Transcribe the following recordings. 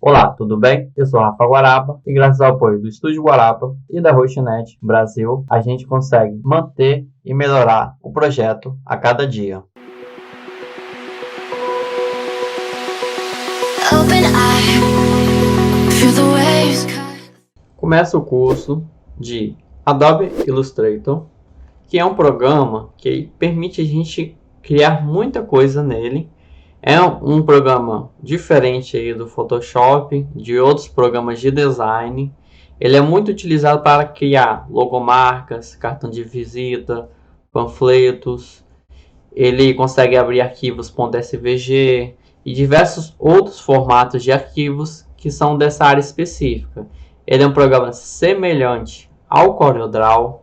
Olá, tudo bem? Eu sou Rafa Guarapa e graças ao apoio do Estúdio Guarapa e da Hostnet Brasil, a gente consegue manter e melhorar o projeto a cada dia. Começa o curso de Adobe Illustrator, que é um programa que permite a gente criar muita coisa nele. É um programa diferente aí do Photoshop, de outros programas de design. Ele é muito utilizado para criar logomarcas, cartão de visita, panfletos. Ele consegue abrir arquivos .svg e diversos outros formatos de arquivos que são dessa área específica. Ele é um programa semelhante ao CorelDRAW,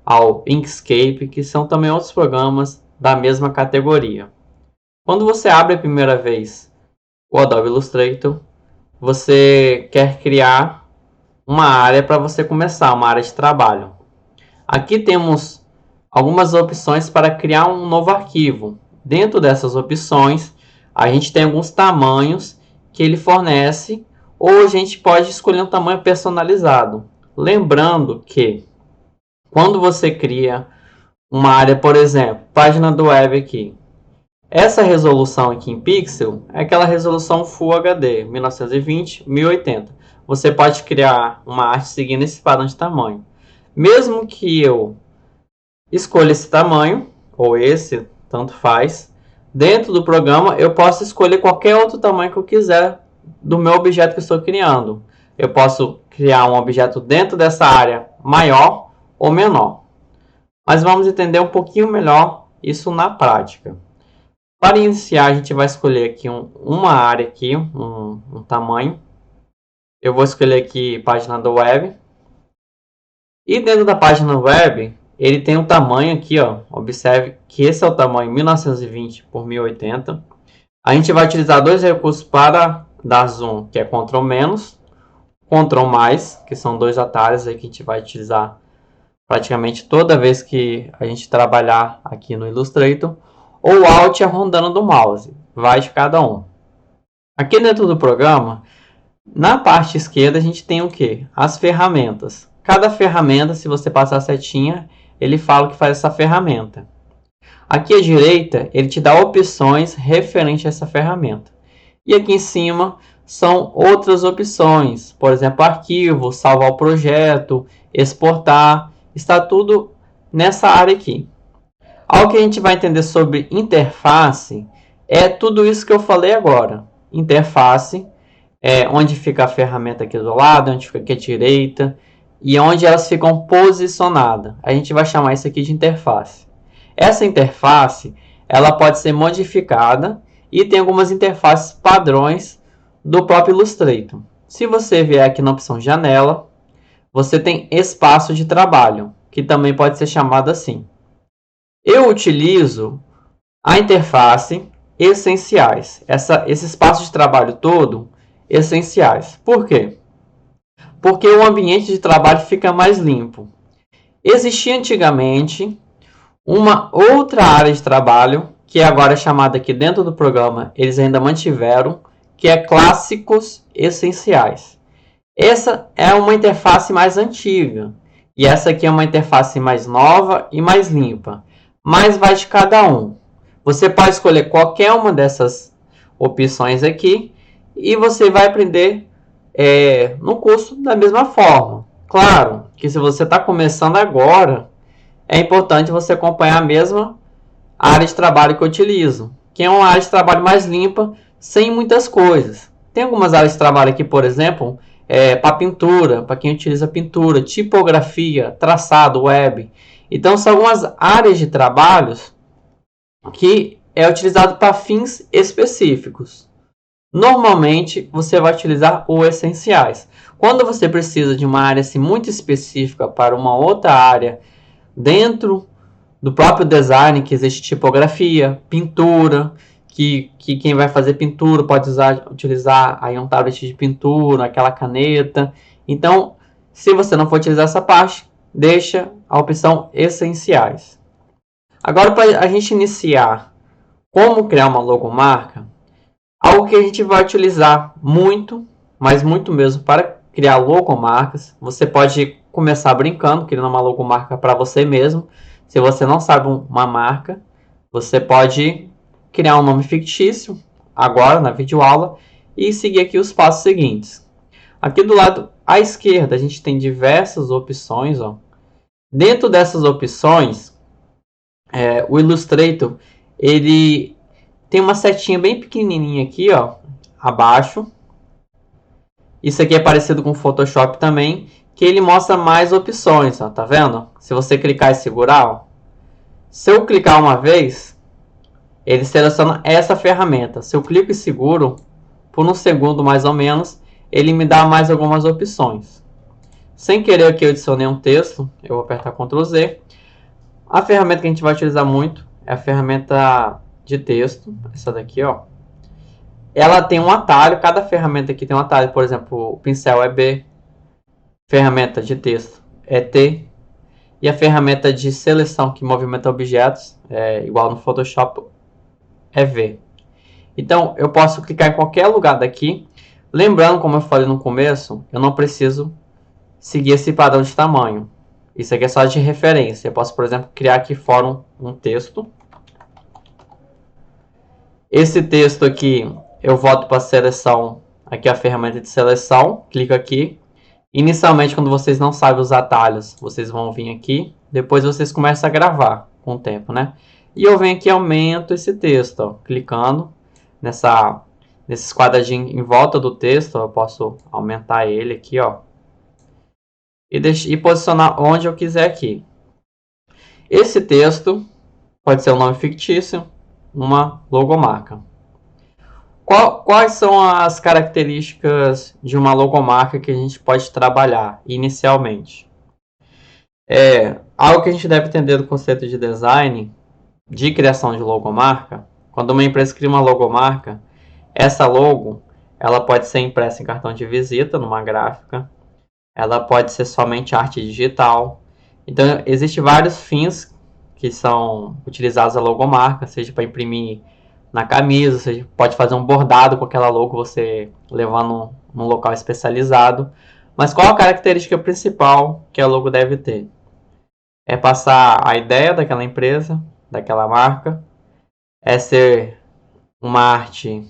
ao Inkscape, que são também outros programas da mesma categoria. Quando você abre a primeira vez o Adobe Illustrator, você quer criar uma área para você começar, uma área de trabalho. Aqui temos algumas opções para criar um novo arquivo. Dentro dessas opções, a gente tem alguns tamanhos que ele fornece, ou a gente pode escolher um tamanho personalizado. Lembrando que quando você cria uma área, por exemplo, página do web aqui, essa resolução aqui em pixel é aquela resolução Full HD, 1920, 1080. Você pode criar uma arte seguindo esse padrão de tamanho. Mesmo que eu escolha esse tamanho, ou esse, tanto faz, dentro do programa eu posso escolher qualquer outro tamanho que eu quiser do meu objeto que eu estou criando. Eu posso criar um objeto dentro dessa área maior ou menor. Mas vamos entender um pouquinho melhor isso na prática. Para iniciar, a gente vai escolher aqui uma área, aqui, um tamanho. Eu vou escolher aqui página do web. E dentro da página web, ele tem um tamanho aqui, ó. Observe que esse é o tamanho 1920 por 1080. A gente vai utilizar dois recursos para dar zoom, que é Ctrl-, Ctrl+, que são dois atalhos aí que a gente vai utilizar praticamente toda vez que a gente trabalhar aqui no Illustrator, ou Alt arrondando do mouse, vai de cada um. Aqui dentro do programa, na parte esquerda a gente tem o que? As ferramentas. Cada ferramenta, se você passar a setinha, ele fala o que faz essa ferramenta. Aqui à direita, ele te dá opções referentes a essa ferramenta. E aqui em cima são outras opções, por exemplo, arquivo, salvar o projeto, exportar, está tudo nessa área aqui. Algo que a gente vai entender sobre interface é tudo isso que eu falei agora. Interface é onde fica a ferramenta aqui do lado, onde fica aqui à direita e onde elas ficam posicionadas. A gente vai chamar isso aqui de interface. Essa interface ela pode ser modificada e tem algumas interfaces padrões do próprio Illustrator. Se você vier aqui na opção janela, você tem espaço de trabalho, que também pode ser chamado assim. Eu utilizo a interface essenciais, esse espaço de trabalho todo, essenciais. Por quê? Porque o ambiente de trabalho fica mais limpo. Existia antigamente uma outra área de trabalho, que agora é chamada aqui dentro do programa, eles ainda mantiveram, que é clássicos essenciais. Essa é uma interface mais antiga, e essa aqui é uma interface mais nova e mais limpa. Mas vai de cada um. Você pode escolher qualquer uma dessas opções aqui e você vai aprender no curso da mesma forma. Claro que se você está começando agora, é importante você acompanhar a mesma área de trabalho que eu utilizo, que é uma área de trabalho mais limpa, sem muitas coisas. Tem algumas áreas de trabalho aqui, por exemplo, para pintura, para quem utiliza pintura, tipografia, traçado, web. Então, são algumas áreas de trabalhos que é utilizado para fins específicos. Normalmente, você vai utilizar os essenciais. Quando você precisa de uma área assim, muito específica para uma outra área, dentro do próprio design, que existe tipografia, pintura, que quem vai fazer pintura pode utilizar aí um tablet de pintura, aquela caneta. Então, se você não for utilizar essa parte, deixa a opção essenciais. Agora, para a gente iniciar como criar uma logomarca, algo que a gente vai utilizar muito mas muito mesmo para criar logomarcas. Você pode começar brincando, criando uma logomarca para você mesmo. Se você não sabe uma marca, você pode criar um nome fictício agora na videoaula e seguir aqui os passos seguintes. Aqui do lado à esquerda a gente tem diversas opções. Ó. Dentro dessas opções, o Illustrator ele tem uma setinha bem pequenininha aqui, ó, abaixo. Isso aqui é parecido com o Photoshop também, que ele mostra mais opções, ó, tá vendo? Se você clicar e segurar, ó, se eu clicar uma vez, ele seleciona essa ferramenta. Se eu clico e seguro, por um segundo mais ou menos, ele me dá mais algumas opções. Sem querer aqui eu adicionei um texto, eu vou apertar Ctrl Z. A ferramenta que a gente vai utilizar muito é a ferramenta de texto, essa daqui, ó. Ela tem um atalho, cada ferramenta aqui tem um atalho, por exemplo, o pincel é B, ferramenta de texto é T, e a ferramenta de seleção que movimenta objetos, igual no Photoshop, é V. Então, eu posso clicar em qualquer lugar daqui. Lembrando, como eu falei no começo, eu não preciso seguir esse padrão de tamanho. Isso aqui é só de referência. Eu posso, por exemplo, criar aqui fora um texto. Esse texto aqui, eu volto para a seleção, aqui a ferramenta de seleção, clico aqui. Inicialmente, quando vocês não sabem os atalhos, vocês vão vir aqui, depois vocês começam a gravar com o tempo, né? E eu venho aqui e aumento esse texto, ó, clicando nesses quadradinhos em volta do texto, ó, eu posso aumentar ele aqui, ó, e posicionar onde eu quiser aqui. Esse texto pode ser um nome fictício, uma logomarca. Quais são as características de uma logomarca que a gente pode trabalhar inicialmente? Algo que a gente deve entender do conceito de design, de criação de logomarca. Quando uma empresa cria uma logomarca, essa logo ela pode ser impressa em cartão de visita, numa gráfica. Ela pode ser somente arte digital. Então, existem vários fins que são utilizados a logomarca, seja para imprimir na camisa, você pode fazer um bordado com aquela logo, você levando num local especializado. Mas qual a característica principal que a logo deve ter? É passar a ideia daquela empresa, daquela marca, é ser uma arte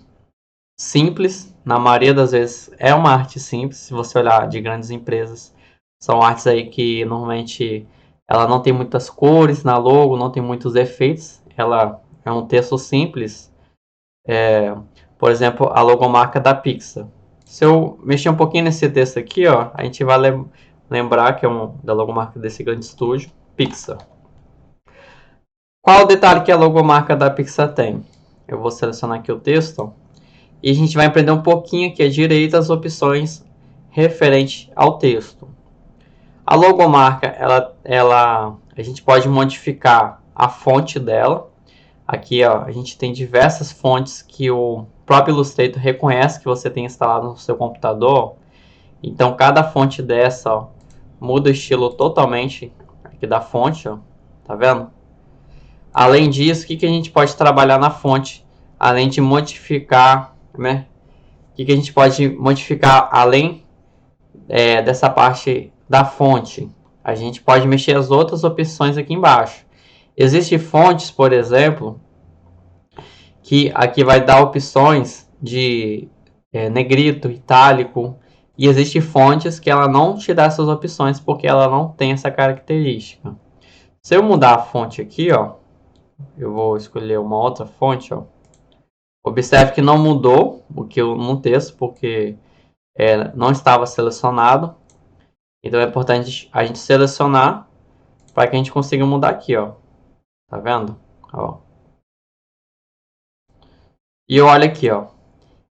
simples, na maioria das vezes é uma arte simples, se você olhar de grandes empresas, são artes aí que normalmente ela não tem muitas cores na logo, não tem muitos efeitos, ela é um texto simples. Por exemplo, a logomarca da Pixar. Se eu mexer um pouquinho nesse texto aqui, ó, a gente vai lembrar que é da logomarca desse grande estúdio, Pixar. Qual o detalhe que a logomarca da Pixar tem? Eu vou selecionar aqui o texto, ó, e a gente vai aprender um pouquinho aqui à direita as opções referente ao texto. A logomarca, a gente pode modificar a fonte dela. Aqui, ó, a gente tem diversas fontes que o próprio Illustrator reconhece que você tem instalado no seu computador. Então, cada fonte dessa, ó, muda o estilo totalmente aqui da fonte, ó, tá vendo? Além disso, o que a gente pode trabalhar na fonte? Além de modificar, né? O que a gente pode modificar além dessa parte da fonte? A gente pode mexer as outras opções aqui embaixo. Existem fontes, por exemplo, que aqui vai dar opções de negrito, itálico, e existem fontes que ela não te dá essas opções porque ela não tem essa característica. Se eu mudar a fonte aqui, ó, eu vou escolher uma outra fonte, ó. Observe que não mudou o que eu no texto porque não estava selecionado. Então é importante a gente selecionar para que a gente consiga mudar aqui, ó. Tá vendo? Ó. E olha aqui, ó.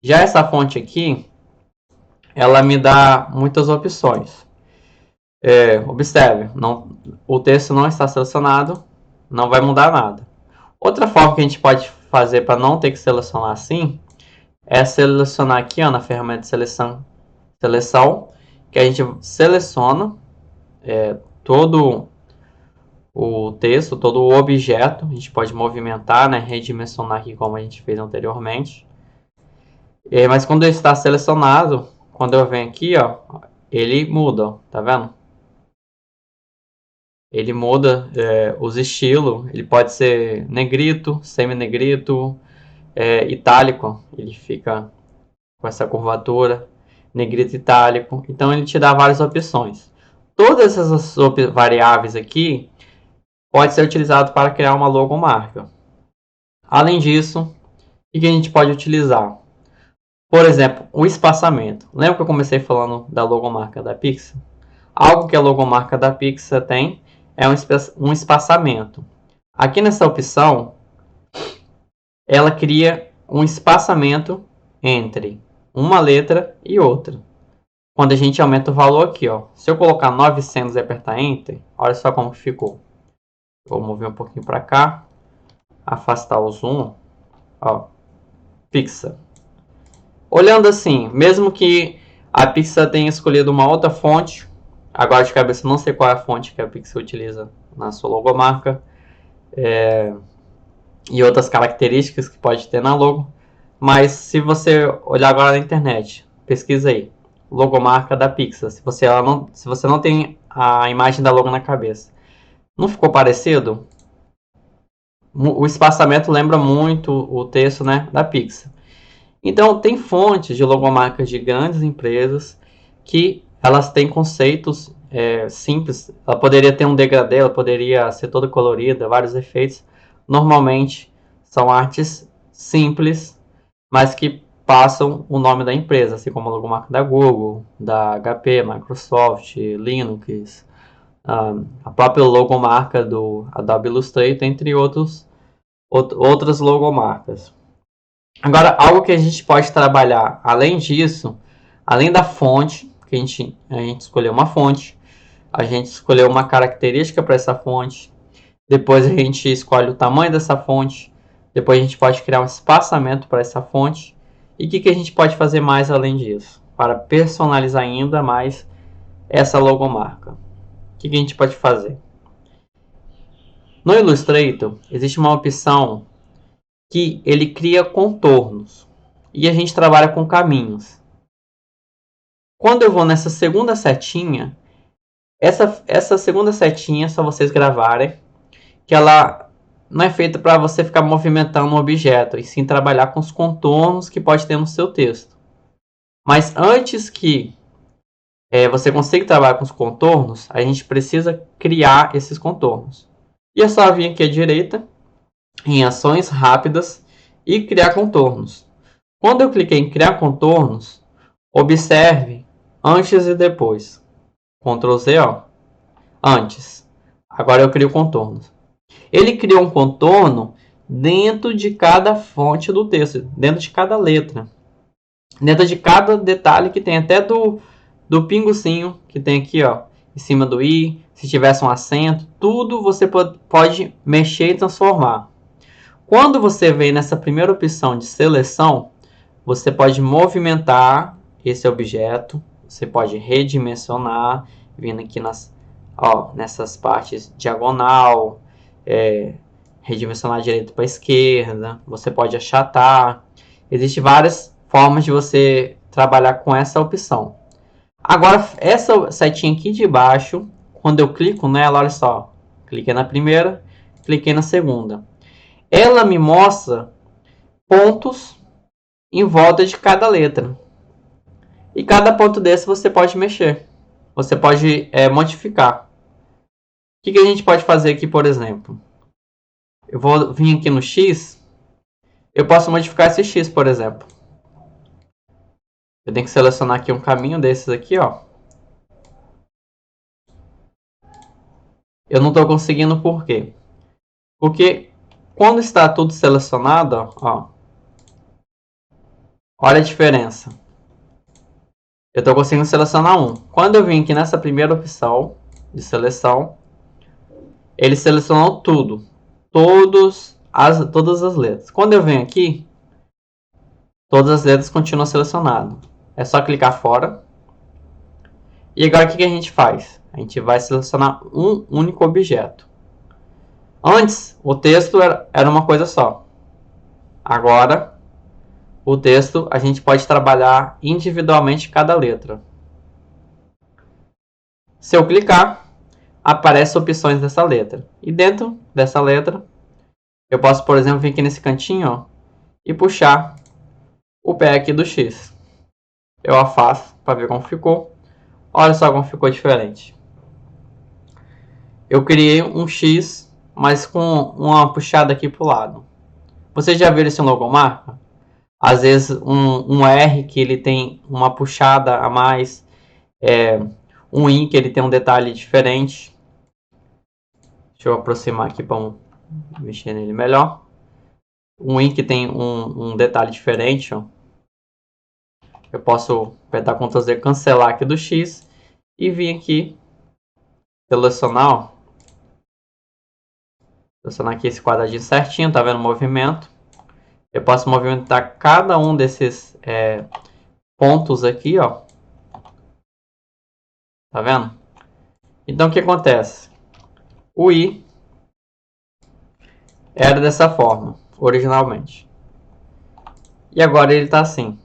Já essa fonte aqui, ela me dá muitas opções. Observe, o texto não está selecionado, não vai mudar nada. Outra forma que a gente pode fazer para não ter que selecionar assim, é selecionar aqui, ó, na ferramenta de seleção, que a gente seleciona todo o texto, todo o objeto. A gente pode movimentar, né, redimensionar aqui como a gente fez anteriormente. Mas quando ele está selecionado, quando eu venho aqui, ó, ele muda, ó, tá vendo? Ele muda os estilos, ele pode ser negrito, semi-negrito, itálico, ele fica com essa curvatura, negrito itálico. Então ele te dá várias opções. Todas essas variáveis aqui pode ser utilizado para criar uma logomarca. Além disso, o que a gente pode utilizar? Por exemplo, o espaçamento. Lembra que eu comecei falando da logomarca da Pixar? Algo que a logomarca da Pixar tem é um espaçamento. Aqui nessa opção, ela cria um espaçamento entre uma letra e outra. Quando a gente aumenta o valor aqui, ó, se eu colocar 900 e apertar Enter, olha só como ficou. Vou mover um pouquinho para cá, afastar o zoom, ó, Pixar. Olhando assim, mesmo que a Pixar tenha escolhido uma outra fonte, agora de cabeça não sei qual é a fonte que a Pixar utiliza na sua logomarca, e outras características que pode ter na logo, mas se você olhar agora na internet, pesquisa aí, logomarca da Pixar, se você não tem a imagem da logo na cabeça. Não ficou parecido? O espaçamento lembra muito o texto, né, da Pixar. Então, tem fontes de logomarcas de grandes empresas que elas têm conceitos simples. Ela poderia ter um degradê, ela poderia ser toda colorida, vários efeitos. Normalmente, são artes simples, mas que passam o nome da empresa, assim como a logomarca da Google, da HP, Microsoft, Linux, a própria logomarca do Adobe Illustrator, entre outras logomarcas. Agora, algo que a gente pode trabalhar além disso, além da fonte, que a gente escolheu uma fonte, a gente escolheu uma característica para essa fonte, depois a gente escolhe o tamanho dessa fonte, depois a gente pode criar um espaçamento para essa fonte. E o que a gente pode fazer mais além disso? Para personalizar ainda mais essa logomarca. O que a gente pode fazer? No Illustrator, existe uma opção que ele cria contornos. E a gente trabalha com caminhos. Quando eu vou nessa segunda setinha, essa segunda setinha, é só vocês gravarem, que ela não é feita para você ficar movimentando um objeto, e sim trabalhar com os contornos que pode ter no seu texto. Mas antes que você consiga trabalhar com os contornos, a gente precisa criar esses contornos. E é só vir aqui à direita, em ações rápidas, e criar contornos. Quando eu cliquei em criar contornos, observe antes e depois. Ctrl Z, ó, antes. Agora eu crio contornos. Ele criou um contorno dentro de cada fonte do texto, dentro de cada letra, dentro de cada detalhe que tem, até do pingucinho que tem aqui, ó, em cima do i, se tivesse um acento, tudo você pode mexer e transformar. Quando você vem nessa primeira opção de seleção, você pode movimentar esse objeto, você pode redimensionar, vindo aqui nessas partes diagonal, redimensionar direita para esquerda, você pode achatar. Existem várias formas de você trabalhar com essa opção. Agora, essa setinha aqui de baixo, quando eu clico nela, olha só, cliquei na primeira, cliquei na segunda. Ela me mostra pontos em volta de cada letra. E cada ponto desse você pode mexer. Você pode modificar. O que a gente pode fazer aqui, por exemplo? Eu vou vir aqui no X. Eu posso modificar esse X, por exemplo. Eu tenho que selecionar aqui um caminho desses aqui, ó. Eu não estou conseguindo por quê? Porque quando está tudo selecionado, ó, olha a diferença. Eu estou conseguindo selecionar um. Quando eu vim aqui nessa primeira opção de seleção, ele selecionou tudo. Todas as letras. Quando eu venho aqui, todas as letras continuam selecionadas. É só clicar fora. E agora o que a gente faz? A gente vai selecionar um único objeto. Antes, o texto era uma coisa só. Agora, o texto, a gente pode trabalhar individualmente cada letra. Se eu clicar, aparecem opções dessa letra. E dentro dessa letra, eu posso, por exemplo, vir aqui nesse cantinho, ó, e puxar o pé aqui do X. Eu afasto para ver como ficou. Olha só como ficou diferente. Eu criei um X, mas com uma puxada aqui para o lado. Vocês já viram esse logomarca? Às vezes um R que ele tem uma puxada a mais, um I que ele tem um detalhe diferente. Deixa eu aproximar aqui para mexer nele melhor. Um I que tem um detalhe diferente, ó. Eu posso apertar Ctrl Z, cancelar aqui do X e vir aqui, selecionar aqui esse quadradinho certinho, tá vendo o movimento? Eu posso movimentar cada um desses pontos aqui, ó. Tá vendo? Então o que acontece? O I era dessa forma, originalmente. E agora ele tá assim.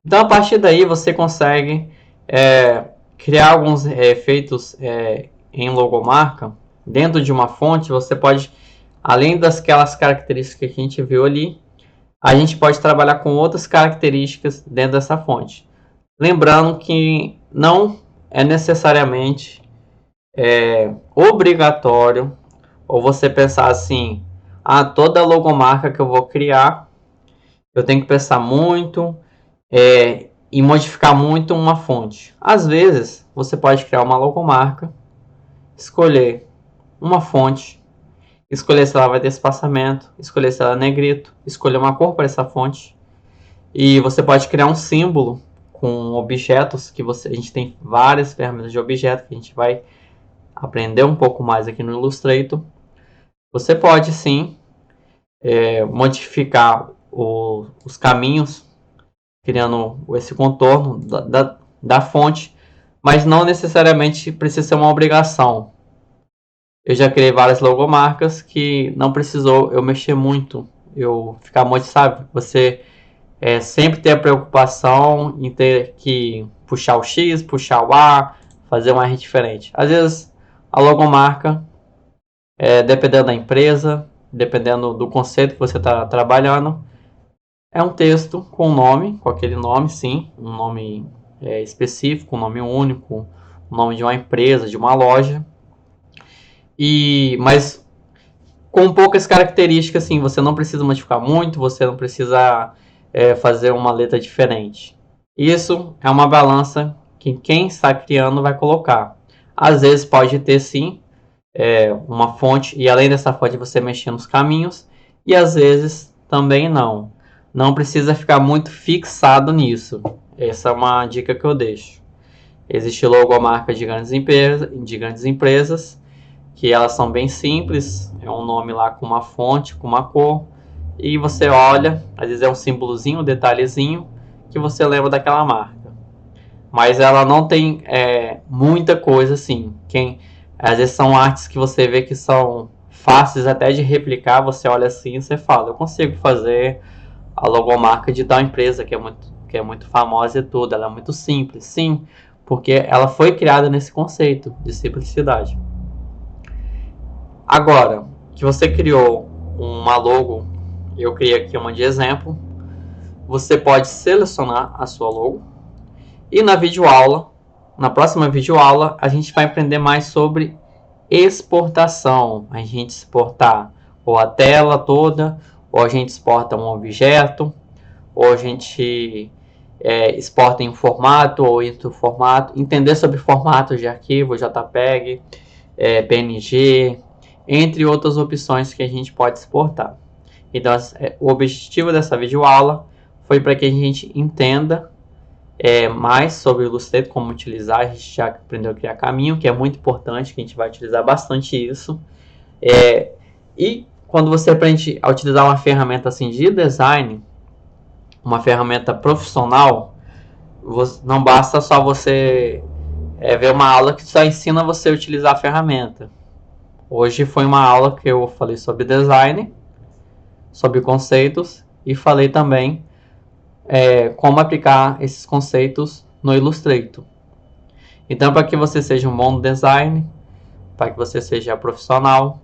Então a partir daí você consegue criar alguns efeitos em logomarca. Dentro de uma fonte você pode, além daquelas características que a gente viu ali, a gente pode trabalhar com outras características dentro dessa fonte. Lembrando que não é necessariamente obrigatório, ou você pensar assim, toda logomarca que eu vou criar, eu tenho que pensar muito e modificar muito uma fonte. Às vezes, você pode criar uma logomarca, escolher uma fonte, escolher se ela vai ter espaçamento, escolher se ela é negrito, escolher uma cor para essa fonte. E você pode criar um símbolo com objetos que a gente tem várias ferramentas de objetos que a gente vai aprender um pouco mais aqui no Illustrator. Você pode sim modificar os caminhos, criando esse contorno da fonte, mas não necessariamente precisa ser uma obrigação. Eu já criei várias logomarcas que não precisou eu mexer muito, eu ficar muito, sabe? Você sempre ter a preocupação em ter que puxar o X, puxar o A, fazer uma R diferente. Às vezes a logomarca, dependendo da empresa, dependendo do conceito que você está trabalhando, é um texto com nome, com aquele nome, sim, um nome específico, um nome único, o nome de uma empresa, de uma loja. Mas com poucas características, assim, você não precisa modificar muito, você não precisa fazer uma letra diferente. Isso é uma balança que quem está criando vai colocar. Às vezes pode ter sim uma fonte, e além dessa fonte você mexer nos caminhos, e às vezes também não. Não precisa ficar muito fixado nisso. Essa é uma dica que eu deixo. Existe logomarca de grandes empresas, que elas são bem simples, é um nome lá com uma fonte, com uma cor, e você olha, às vezes é um símbolozinho, um detalhezinho, que você lembra daquela marca. Mas ela não tem muita coisa assim. Às vezes são artes que você vê que são fáceis até de replicar, você olha assim e você fala, eu consigo fazer a logomarca de tal empresa que é muito famosa e tudo, ela é muito simples, sim, porque ela foi criada nesse conceito de simplicidade. Agora, que você criou uma logo, eu criei aqui uma de exemplo, você pode selecionar a sua logo. E na próxima videoaula, a gente vai aprender mais sobre exportação. A gente exportar ou a tela toda, ou a gente exporta um objeto, ou a gente exporta em um formato ou em outro formato. Entender sobre formatos de arquivo, JPEG, PNG, entre outras opções que a gente pode exportar. Então, o objetivo dessa videoaula foi para que a gente entenda mais sobre o Illustrator, como utilizar. A gente já aprendeu a criar caminho, que é muito importante, que a gente vai utilizar bastante isso. E quando você aprende a utilizar uma ferramenta assim de design, uma ferramenta profissional, não basta só você ver uma aula que só ensina você a utilizar a ferramenta. Hoje foi uma aula que eu falei sobre design, sobre conceitos, e falei também como aplicar esses conceitos no Illustrator. Então, para que você seja um bom designer, para que você seja profissional,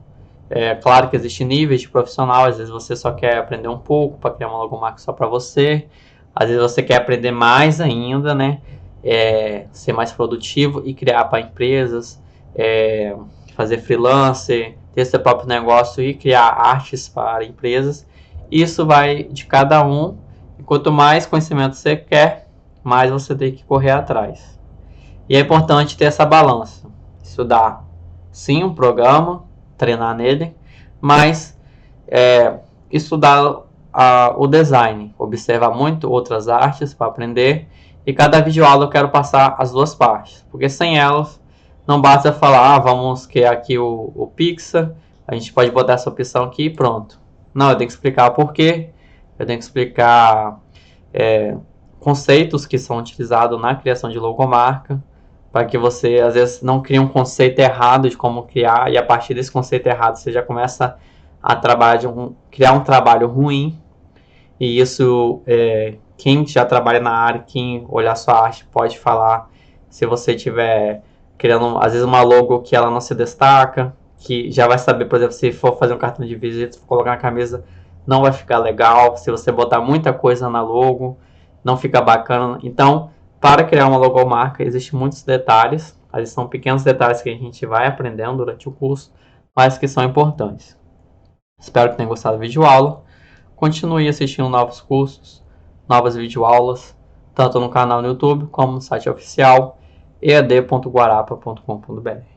claro que existem níveis de profissional, às vezes você só quer aprender um pouco para criar uma logomarca só para você, às vezes você quer aprender mais ainda, né? Ser mais produtivo e criar para empresas, fazer freelancer, ter seu próprio negócio e criar artes para empresas. Isso vai de cada um, e quanto mais conhecimento você quer, mais você tem que correr atrás. E é importante ter essa balança, estudar sim um programa, treinar nele, mas estudar o design, observar muito outras artes para aprender, e cada videoaula eu quero passar as duas partes, porque sem elas não basta falar, vamos criar aqui o Pixar, a gente pode botar essa opção aqui e pronto. Não, eu tenho que explicar o porquê, eu tenho que explicar conceitos que são utilizados na criação de logomarca, para que você, às vezes, não crie um conceito errado de como criar, e a partir desse conceito errado você já começa a criar um trabalho ruim, e isso, quem já trabalha na área, quem olhar sua arte pode falar, se você tiver criando, às vezes, uma logo que ela não se destaca, que já vai saber, por exemplo, se for fazer um cartão de visita, se for colocar na camisa, não vai ficar legal, se você botar muita coisa na logo, não fica bacana. Então, para criar uma logomarca, existem muitos detalhes, eles são pequenos detalhes que a gente vai aprendendo durante o curso, mas que são importantes. Espero que tenham gostado da videoaula. Continue assistindo novos cursos, novas videoaulas, tanto no canal no YouTube como no site oficial ead.guarapa.com.br.